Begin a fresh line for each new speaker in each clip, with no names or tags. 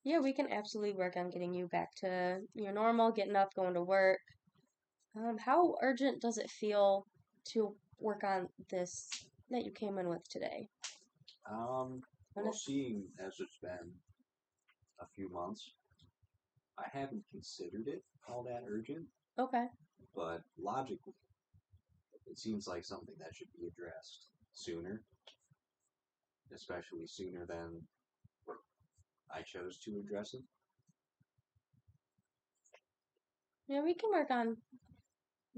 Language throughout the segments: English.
Yeah, we can absolutely work on getting you back to your normal, getting up, going to work. How urgent does it feel to work on this that you came in with today?
Well,
Wanna-
seeing as it's been a few months, I haven't considered it all that urgent,
Okay.
but logically, it seems like something that should be addressed sooner, especially sooner than I chose to address it.
Yeah, we can work on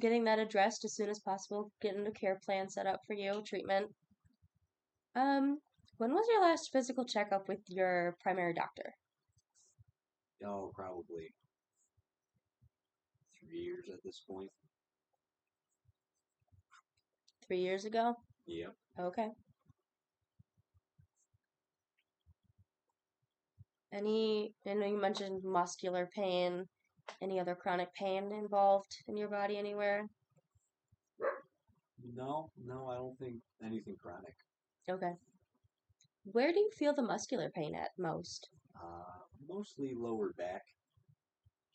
getting that addressed as soon as possible, getting a care plan set up for you, treatment. Um, when was your last physical checkup with your primary doctor?
Oh, probably 3 years at this point.
3 years ago?
Yep.
Okay. I know you mentioned muscular pain. Any other chronic pain involved in your body anywhere?
No, no, I don't think anything chronic.
Okay. Where do you feel the muscular pain at most?
Mostly lower back,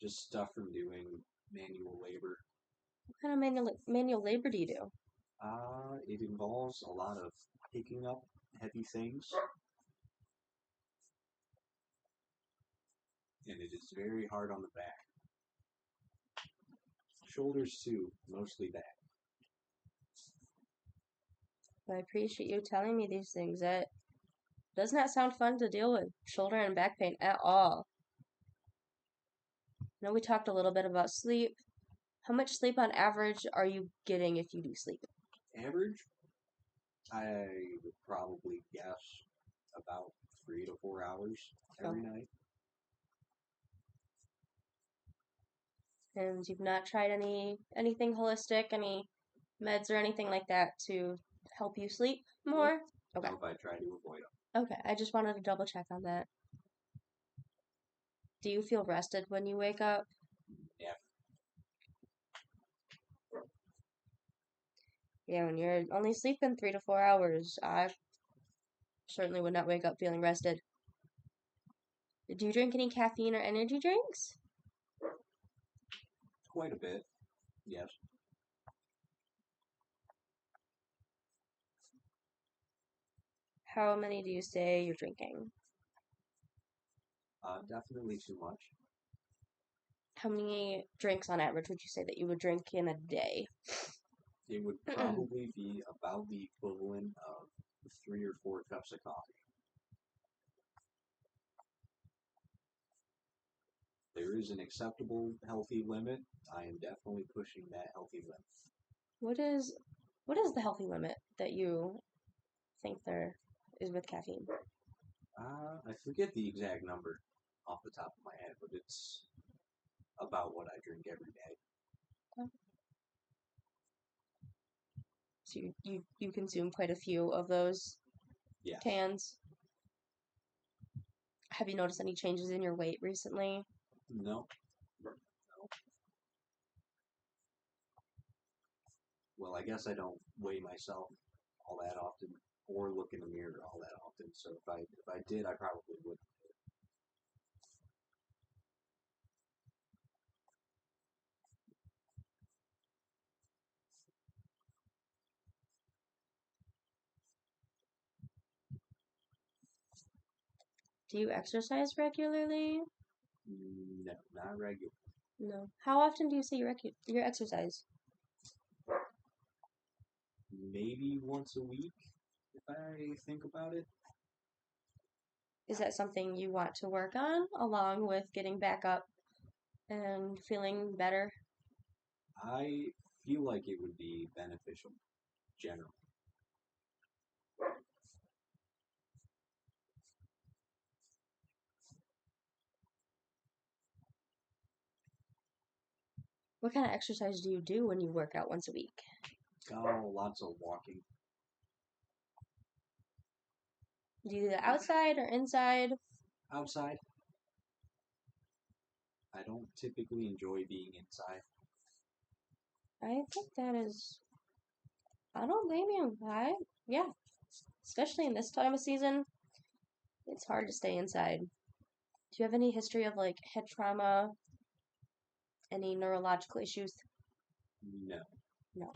just stuff from doing manual labor.
What kind of manual labor do you do?
It involves a lot of picking up heavy things, and it is very hard on the back. Shoulders too, mostly back.
I appreciate you telling me these things. That does not sound fun to deal with, shoulder and back pain at all. I know we talked a little bit about sleep. How much sleep on average are you getting if you do sleep?
Average, I would probably guess about 3 to 4 hours every
Oh,
night.
and you've not tried anything holistic, any meds or anything like that to help you sleep
Nope.
more? Okay.
Nope, I try to avoid them.
Okay, I just wanted to double check on that. Do you feel rested when you wake up?
Yeah,
Yeah, when you're only sleeping 3 to 4 hours, I certainly would not wake up feeling rested. Do you drink any caffeine or energy drinks?
quite a bit. Yes,
How many do you say you're drinking?
definitely too much.
How many drinks on average would you say that you would drink in a day?
It would probably be about the equivalent of 3 or 4 cups of coffee. There is an acceptable healthy limit. I am definitely pushing that healthy limit.
What is what is the healthy limit that you think there is with caffeine?
I forget the exact number off the top of my head, but it's about what I drink every day.
So you consume quite a few of those
Yes.
cans. Have you noticed any changes in your weight recently?
No. No. Well, I guess I don't weigh myself all that often or look in the mirror all that often. So if I did, I probably would.
Do you exercise regularly?
No, not regular.
No. How often do you say your exercise?
Maybe once a week if I think about it.
Is that something you want to work on along with getting back up and feeling better?
I feel like it would be beneficial generally.
What kind of exercise do you do when you work out once a week?
Oh, lots of walking
Do you do that outside or inside?
outside. I don't typically enjoy being inside.
I think that is. I don't blame you. Yeah, especially in this time of season, it's hard to stay inside. Do you have any history of like head trauma, any neurological issues?
No.
No.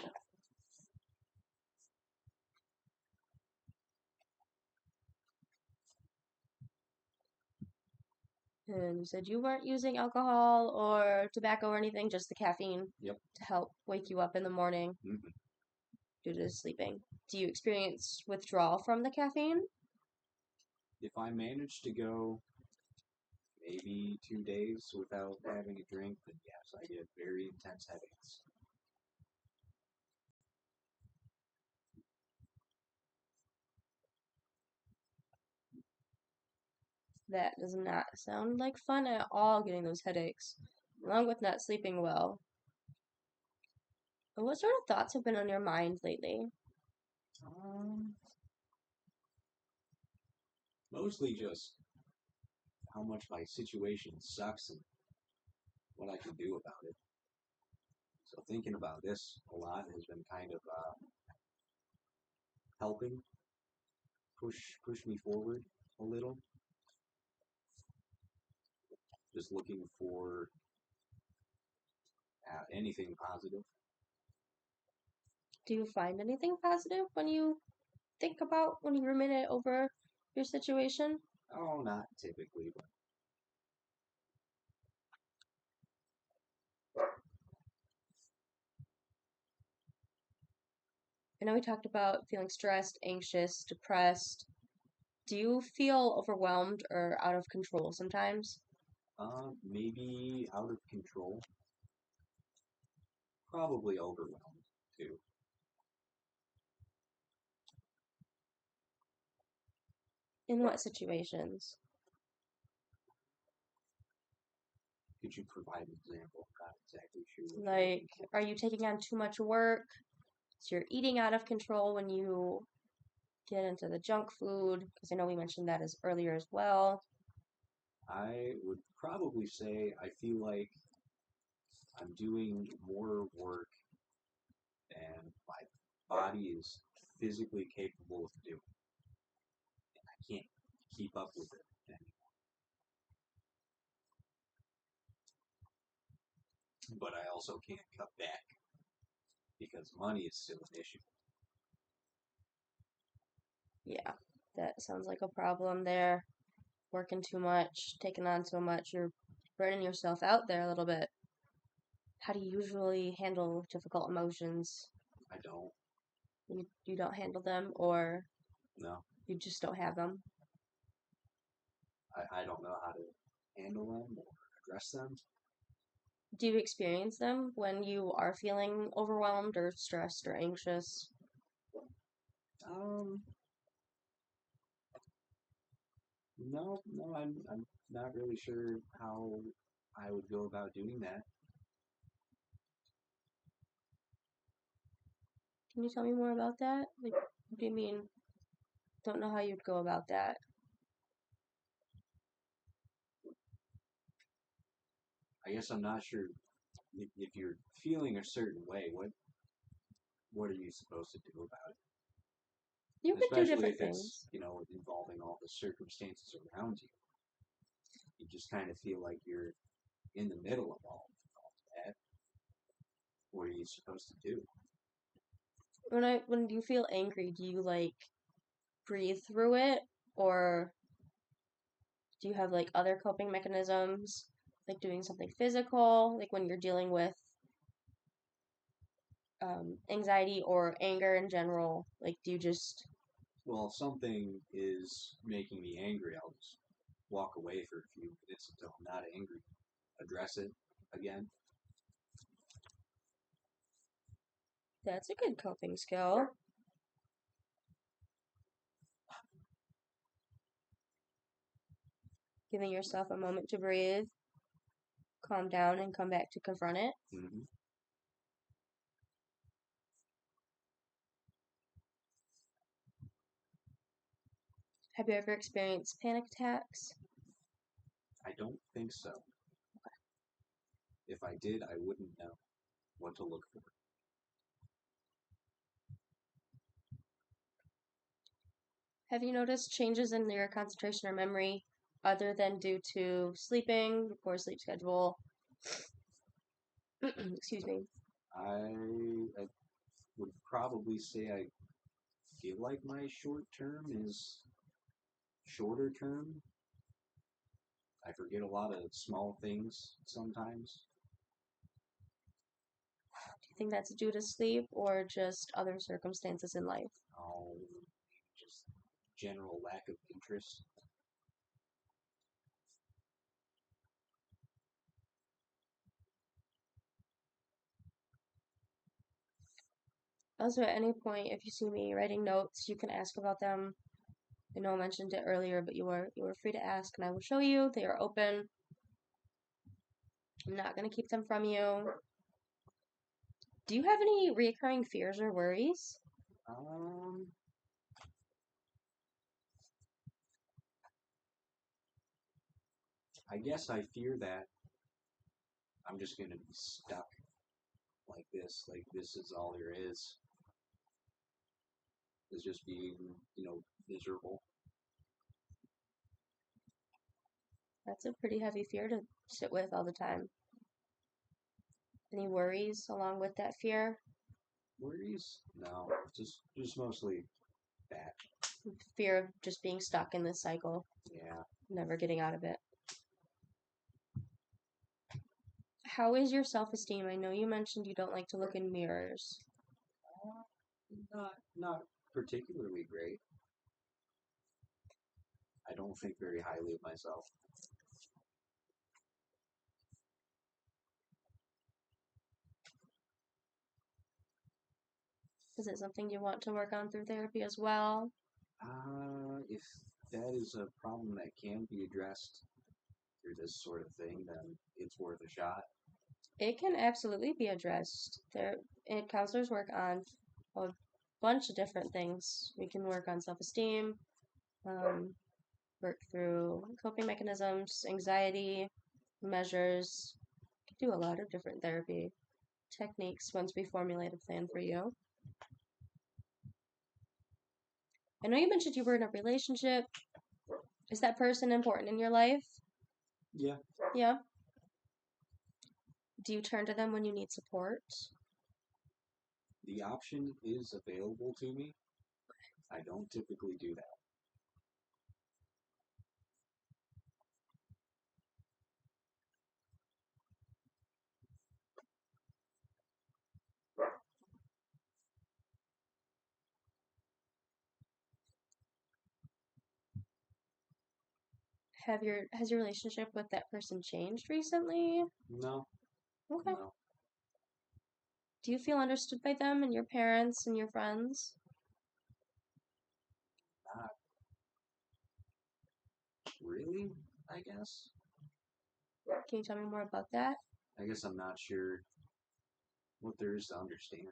And you said you weren't using alcohol or tobacco or anything, just the caffeine
Yep.
to help wake you up in the morning
Mm-hmm.
due to sleeping. Do you experience withdrawal from the caffeine?
If I manage to go maybe 2 days without having a drink, then yes, I get very intense headaches.
That does not sound like fun at all, getting those headaches, along with not sleeping well. And what sort of thoughts have been on your mind lately?
Um, Mostly just how much my situation sucks and what I can do about it. So thinking about this a lot has been kind of helping push me forward a little. Just looking for anything positive.
Do you find anything positive when you when you ruminate over your situation?
Oh, not typically, but
I know we talked about feeling stressed, anxious, depressed. Do you feel overwhelmed or out of control sometimes?
maybe out of control. Probably overwhelmed too.
In what situations?
Could you provide an example? I'm not exactly sure what you're
Like,
looking for.
are you taking on too much work? So you're eating out of control when you get into the junk food, because I know we mentioned that as earlier as well.
I would probably say I feel like I'm doing more work than my body is physically capable of doing. I can't keep up with it anymore. But I also can't cut back because money is still an issue.
Yeah, that sounds like a problem there. Working too much, taking on so much, you're burning yourself out there a little bit. How do you usually handle difficult emotions?
I don't
You don't handle them, or
know.
you just don't have them?
I don't know how to handle them or address them.
Do you experience them when you are feeling overwhelmed or stressed or anxious?
Um, no, I'm not really sure how I would go about doing that.
Can you tell me more about that? Like, what do you mean? Don't know how you'd go about that.
I guess I'm not sure if you're feeling a certain way. What are you supposed to do about it?
You could do
Especially
different
if it's
things.
involving all the circumstances around you. You just kind of feel like you're in the middle of all of that. What are you supposed to do?
When you feel angry, do you like breathe through it, or do you have like other coping mechanisms, like doing something physical, like when you're dealing with anxiety or anger in general? Like, do you just
Well, if something is making me angry, I'll just walk away for a few minutes until I'm not angry. Address it again.
That's a good coping skill. Giving yourself a moment to breathe, calm down, and come back to confront it.
Mm-hmm.
Have you ever experienced panic attacks?
I don't think so. If I did, I wouldn't know what to look for.
Have you noticed changes in your concentration or memory other than due to sleeping, poor sleep schedule? Excuse me.
I would probably say I feel like my short term is shorter term. I forget a lot of small things sometimes.
Do you think that's due to sleep or just other circumstances in life?
Oh, just general lack of interest.
Also, at any point, if you see me writing notes, you can ask about them. I know I mentioned it earlier, but you were free to ask, and I will show you. They are open. I'm not gonna keep them from you. Do you have any recurring fears or worries?
Um, I guess I fear that I'm just gonna be stuck like this. Like this is all there is just being, miserable.
That's a pretty heavy fear to sit with all the time. Any worries along with that fear?
Worries? No, just mostly that.
Fear of just being stuck in this cycle,
Yeah.
never getting out of it. How is your self-esteem? I know you mentioned you don't like to look in mirrors.
Not particularly great. I don't think very highly of myself.
Is it something you want to work on through therapy as well?
If that is a problem that can be addressed through this sort of thing, then it's worth a shot.
It can absolutely be addressed. Counselors work on a bunch of different things. We can work on self-esteem, um, work through coping mechanisms, anxiety measures. We can do a lot of different therapy techniques once we formulate a plan for you. I know you mentioned you were in a relationship. Is that person important in your life?
Yeah.
Yeah. Do you turn to them when you need support?
The option is available to me. I don't typically do that.
Has your relationship with that person changed recently?
No,
Okay.
no,
Do you feel understood by them and your parents and your friends?
not really, I guess.
Can you tell me more about that?
I guess I'm not sure what there is to understand.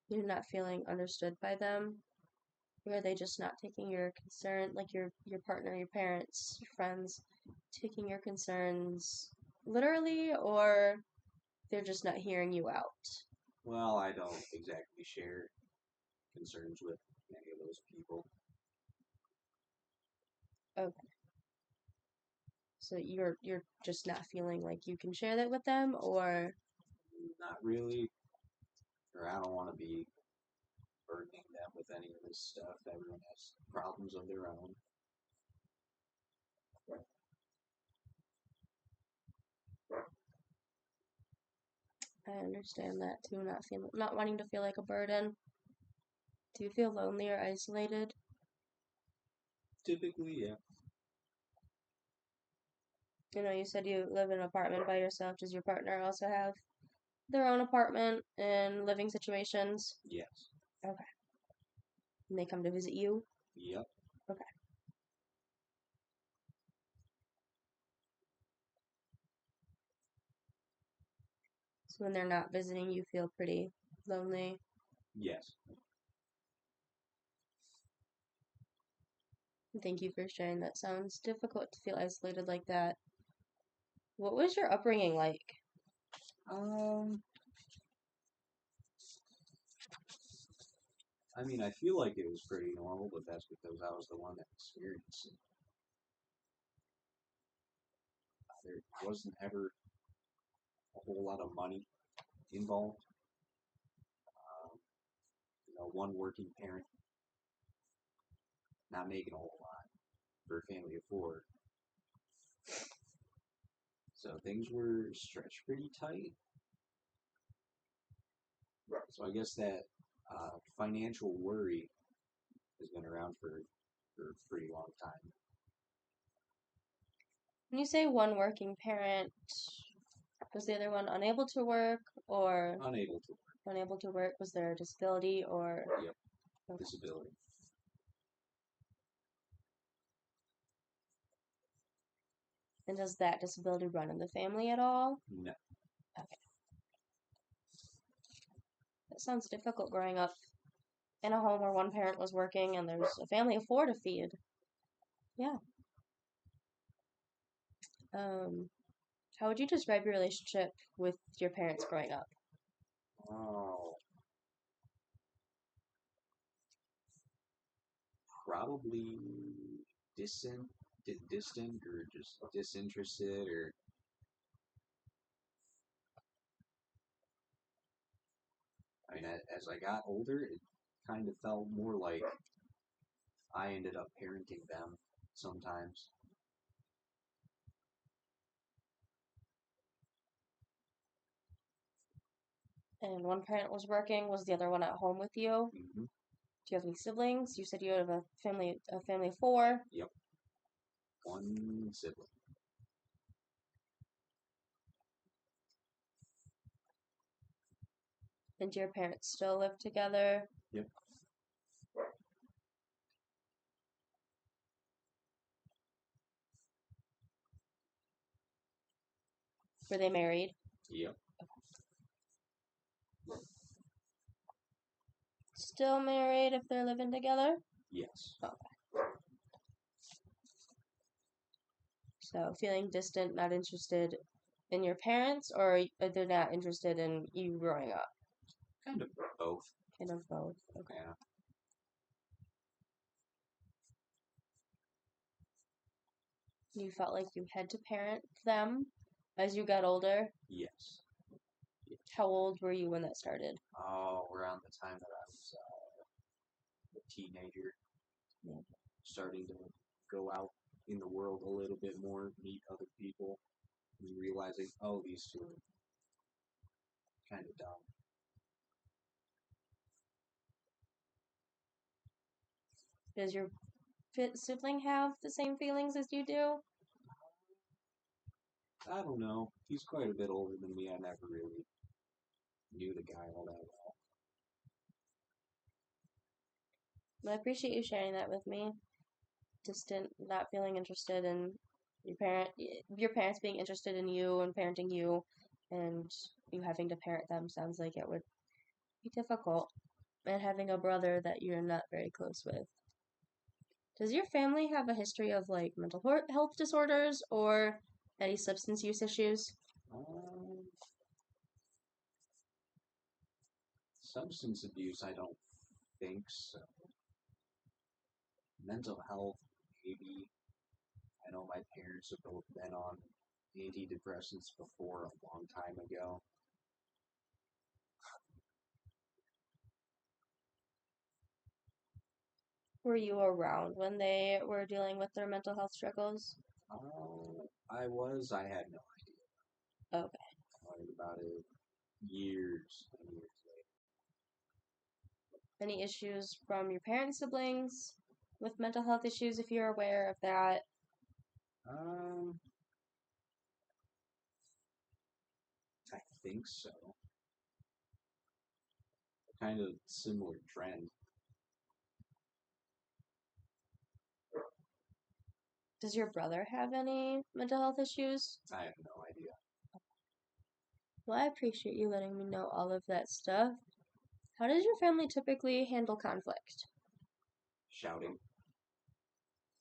You're not feeling understood by them? Or are they just not taking your concern, like your partner, your parents, your friends, taking your concerns literally, or they're just not hearing you out?
Well, I don't exactly share concerns with many of those people.
Okay. So you're just not feeling like you can share that with them, or
Not really, or I don't want to be burdening them with any of this stuff. Everyone has problems of their own.
I understand that too, not wanting to feel like a burden. Do you feel lonely or isolated?
Typically, yeah.
You know, you said you live in an apartment by yourself. Does your partner also have their own apartment and living situations?
Yes.
Okay. And they come to visit you?
Yep.
Okay. So when they're not visiting, you feel pretty lonely.
Yes.
Thank you for sharing. That sounds difficult to feel isolated like that. What was your upbringing like?
Um, I mean, I feel like it was pretty normal, but that's because I was the one that experienced it. wasn't ever a whole lot of money involved. Um, one working parent, not making a whole lot for a family of four. So things were stretched pretty tight. So I guess that financial worry has been around for a pretty long time.
When you say one working parent, was the other one unable to work or
Unable to work.
unable to work? Was there a disability or?
Yep.
Okay.
Disability.
And does that disability run in the family at all?
No.
Okay. That sounds difficult growing up in a home where one parent was working and there's a family of four to feed. Yeah. How would you describe your relationship with your parents growing up?
Oh. Probably distant or just disinterested or I mean as I got older it kind of felt more like I ended up parenting them sometimes.
And one parent was working, was the other one at home with you?
Mm-hmm.
Do you have any siblings? You said you have a family of four.
Yep. One sibling.
And do your parents still live together?
Yep.
Were they married?
Yep.
Still married if they're living together?
Yes.
Okay. So feeling distant, not interested in your parents, or they're not interested in you growing up?
Kind of both.
Kind of both. Okay.
Yeah.
You felt like you had to parent them as you got older?
Yes.
How old were you when that started?
Oh, around the time that I was a teenager,
Yeah.
starting to go out in the world a little bit more, meet other people, and realizing, oh, these two are kind of dumb.
Does your sibling have the same feelings as you do?
I don't know. He's quite a bit older than me. I never really knew the guy all that well.
But I appreciate you sharing that with me. Distant, not feeling interested in your parents being interested in you and parenting you, and you having to parent them sounds like it would be difficult. And having a brother that you're not very close with. Does your family have a history of like mental health disorders or any substance use issues?
Um, Substance abuse, I don't think so. Mental health, maybe. I know my parents have both been on antidepressants before a long time ago.
Were you around when they were dealing with their mental health struggles?
I had no idea.
Okay.
I learned about it years and years
Any issues from your parents' siblings with mental health issues if you're aware of that?
later. I think so. Kind of similar trend.
Does your brother have any mental health issues?
I have no idea.
Well, I appreciate you letting me know all of that stuff. How does your family typically handle conflict?
Shouting,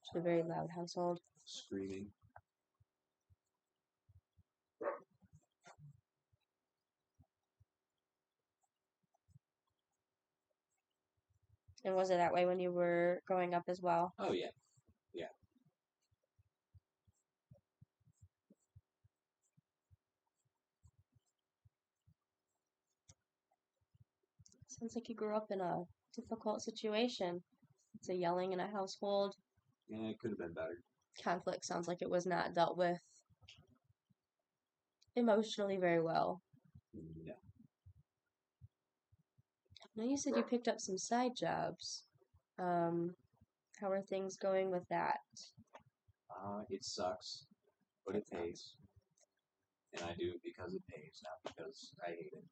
It's a very loud household.
screaming.
And was it that way when you were growing up as well?
Oh yeah, yeah.
Sounds like you grew up in a difficult situation. It's a yelling in a household.
Yeah, it could have been better.
Conflict sounds like it was not dealt with emotionally very well.
No.
Now you said you picked up some side jobs. How are things going with that?
It sucks, but it pays. And I do it because it pays, not because I hate it.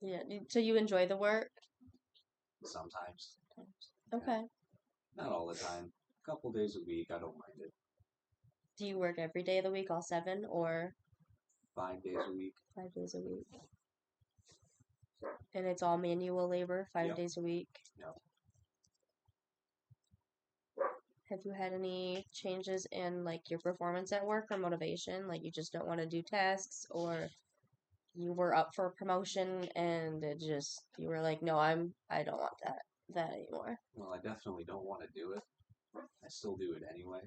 Yeah, so you enjoy the work?
Sometimes.
Okay.
Not all the time. A couple days a week, I don't mind it.
Do you work every day of the week, all 7, or
5 days a week.
5 days a week? And it's all manual labor, 5 days a week.
Yep.
Have you had any changes in like your performance at work or motivation? Like you just don't want to do tasks, or you were up for a promotion and you were like, no, I don't want that anymore.
Well, I definitely don't want to do it. I still do it anyway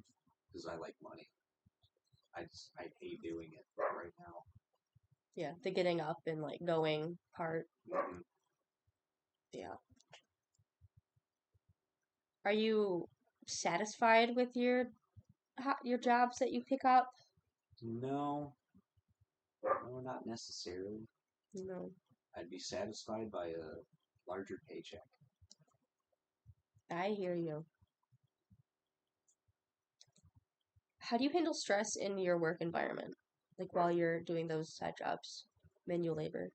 because I like money. I hate doing it right now.
Yeah, the getting up and like going part.
Mm-hmm.
Yeah. Are you satisfied with your jobs that you pick up?
No, no, not necessarily.
No.
I'd be satisfied by a larger paycheck.
I hear you. How do you handle stress in your work environment? Like while you're doing those side jobs, manual labor?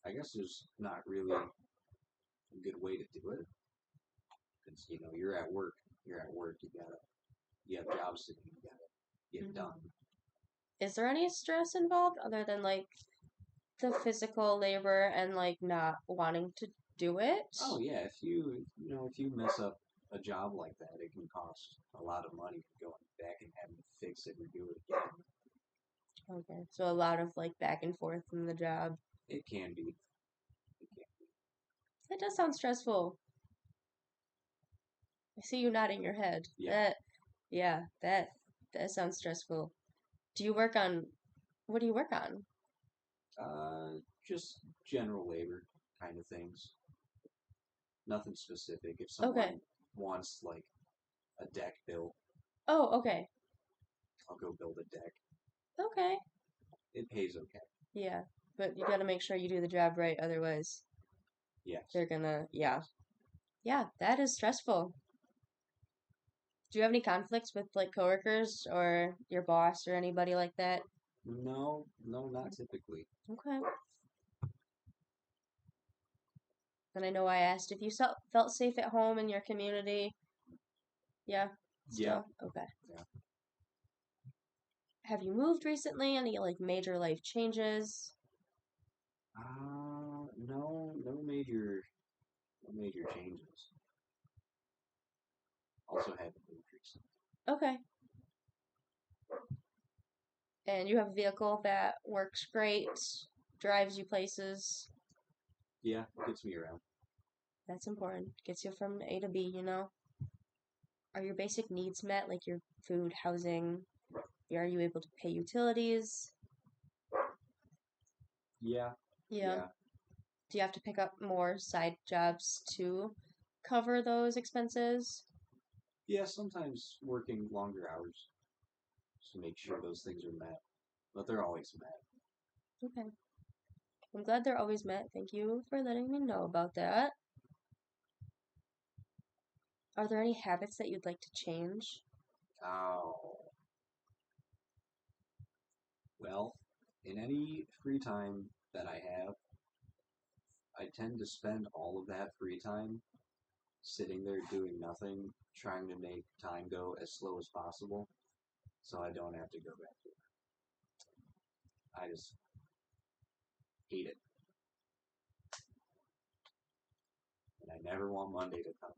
I guess there's not really a good way to do it because you're at work. You're at work. You have jobs to do. You gotta get done.
Is there any stress involved other than like the physical labor and like not wanting to do it?
Oh yeah, if you mess up a job like that, it can cost a lot of money going back and having to fix it or do it again.
Okay. So a lot of like back and forth in the job.
It can be. It can be.
That does sound stressful. I see you nodding your head.
Yeah.
That sounds stressful. Do you work on what do you work on?
Just general labor kind of things. Nothing specific. If
Okay.
someone wants like a deck built,
Oh, okay.
I'll go build a deck.
Okay.
It pays okay.
Yeah. But you gotta make sure you do the job right, otherwise
Yes.
they're gonna yeah. Yeah, that is stressful. Do you have any conflicts with like coworkers or your boss or anybody like that?
No, no, not typically.
Okay. And I know I asked if you felt safe at home in your community. Yeah,
Yeah.
still? Okay.
Yeah.
Have you moved recently? Any like major life changes?
No, no major changes. Also haven't moved recently.
Okay. And you have a vehicle that works great, drives you places.
Yeah, gets me around.
That's important. Gets you from A to B. Are your basic needs met, like your food, housing? Are you able to pay utilities?
Yeah,
Yeah.
yeah,
Do you have to pick up more side jobs to cover those expenses?
yeah. Sometimes working longer hours to make sure those things are met, but they're always met.
Okay. I'm glad they're always met. Thank you for letting me know about that. Are there any habits that you'd like to change?
Oh, well, in any free time that I have, I tend to spend all of that free time sitting there doing nothing, trying to make time go as slow as possible, so I don't have to go back to it. I just hate it, and I never want Monday to come.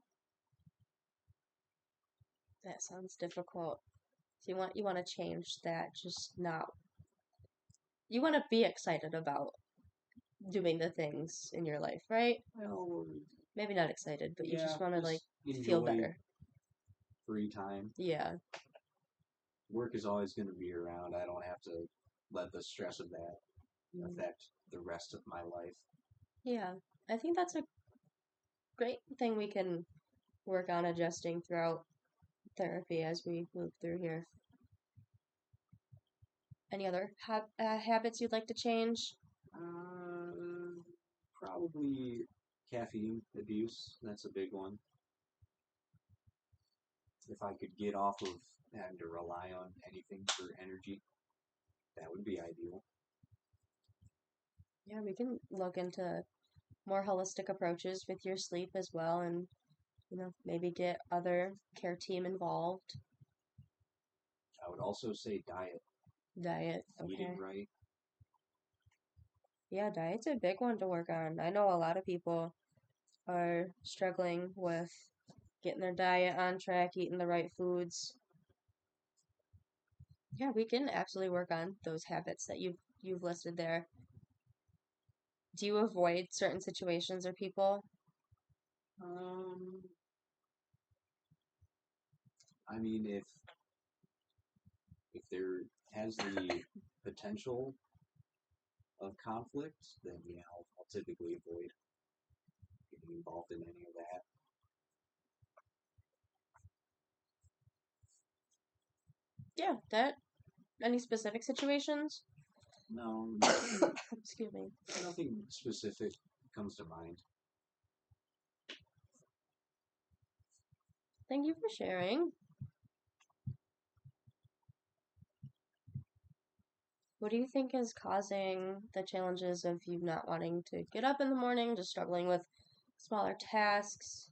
That sounds difficult. So you want to change that, just not. You want to be excited about doing the things in your life, right?
Well,
Maybe not excited, but you
yeah,
just want to like
just
feel
enjoy
better.
free time.
Yeah.
Work is always going to be around. I don't have to let the stress of that
Mm.
affect the rest of my life.
Yeah. I think that's a great thing we can work on adjusting throughout therapy as we move through here. Any other habits you'd like to change?
Uh, Probably caffeine abuse. That's a big one. If I could get off of having to rely on anything for energy, that would be ideal.
Yeah, we can look into more holistic approaches with your sleep as well, and maybe get other care team involved.
I would also say diet,
Diet,
eating
okay.
right.
Yeah, diet's a big one to work on. I know a lot of people are struggling with getting their diet on track, eating the right foods. Yeah, we can absolutely work on those habits that you've listed there. Do you avoid certain situations or people?
Um, I mean, if there has the potential of conflict, then yeah, I'll typically avoid getting involved in any of that.
Yeah, that any specific situations?
No, nothing,
Excuse me.
nothing specific comes to mind.
Thank you for sharing. What do you think is causing the challenges of you not wanting to get up in the morning, just struggling with smaller tasks?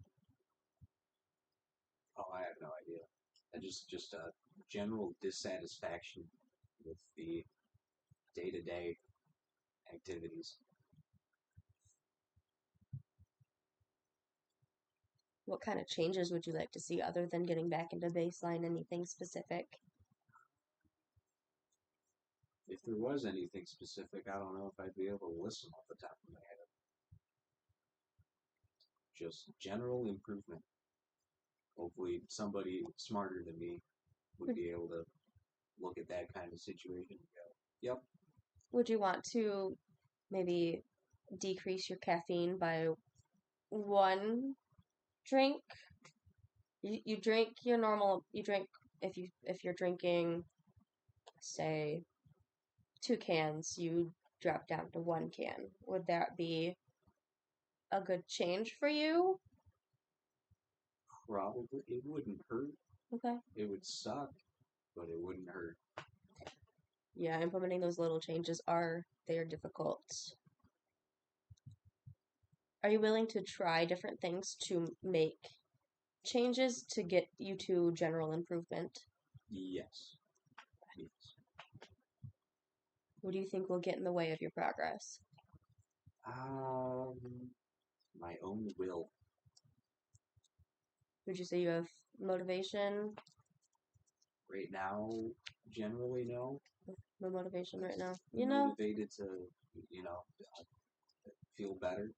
Oh, I have no idea. I just a general dissatisfaction with the day-to-day activities.
What kind of changes would you like to see other than getting back into baseline? Anything specific?
If there was anything specific, I don't know if I'd be able to listen off the top of my head. Just general improvement. Hopefully, somebody smarter than me would
Would,
be able to look at that kind of situation and go, "Yep,
would you want to maybe decrease your caffeine by one drink? You drink your normal, you drink if you're drinking, say, 2 cans, you drop down to 1 can. Would that be a good change for you?
probably it wouldn't hurt.
Okay.
It would suck, but it wouldn't hurt."
Yeah, implementing those little changes they're difficult. Are you willing to try different things to make changes to get you to general improvement?
Yes, yes.
What do you think will get in the way of your progress?
Um, my own will.
Would you say you have motivation?
Right now, generally, no.
No motivation right now.
Motivated to, you know, feel better.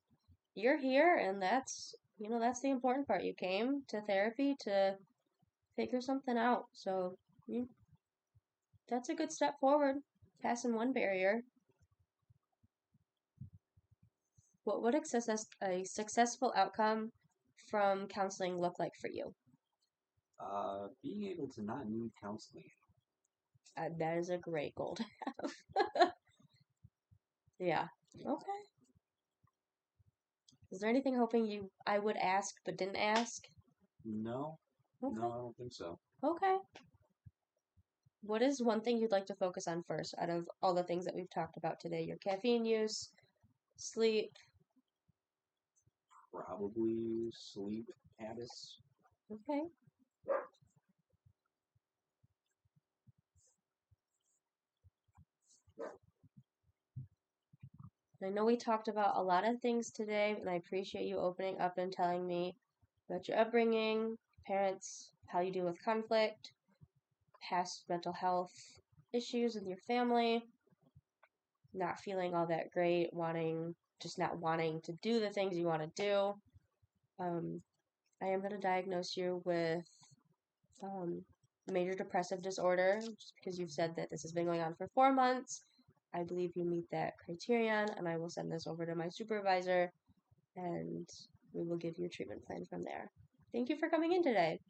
You're here, and that's the important part. You came to therapy to figure something out. So you, that's a good step forward, passing one barrier. What would a successful outcome from counseling look like for you?
Being able to not need counseling.
That is a great goal. Yeah. Okay. Is there anything hoping I would ask but didn't ask?
No, no,
Okay.
I don't think so.
Okay. What is one thing you'd like to focus on first out of all the things that we've talked about today? Your caffeine use, sleep.
Probably sleep habits.
Okay. I know we talked about a lot of things today, and I appreciate you opening up and telling me about your upbringing, parents, how you deal with conflict, past mental health issues with your family, not feeling all that great, not wanting to do the things you want to do. Um, I am going to diagnose you with um, major depressive disorder, just because you've said that this has been going on for 4 months. I believe you meet that criterion, and I will send this over to my supervisor, and we will give you a treatment plan from there. Thank you for coming in today.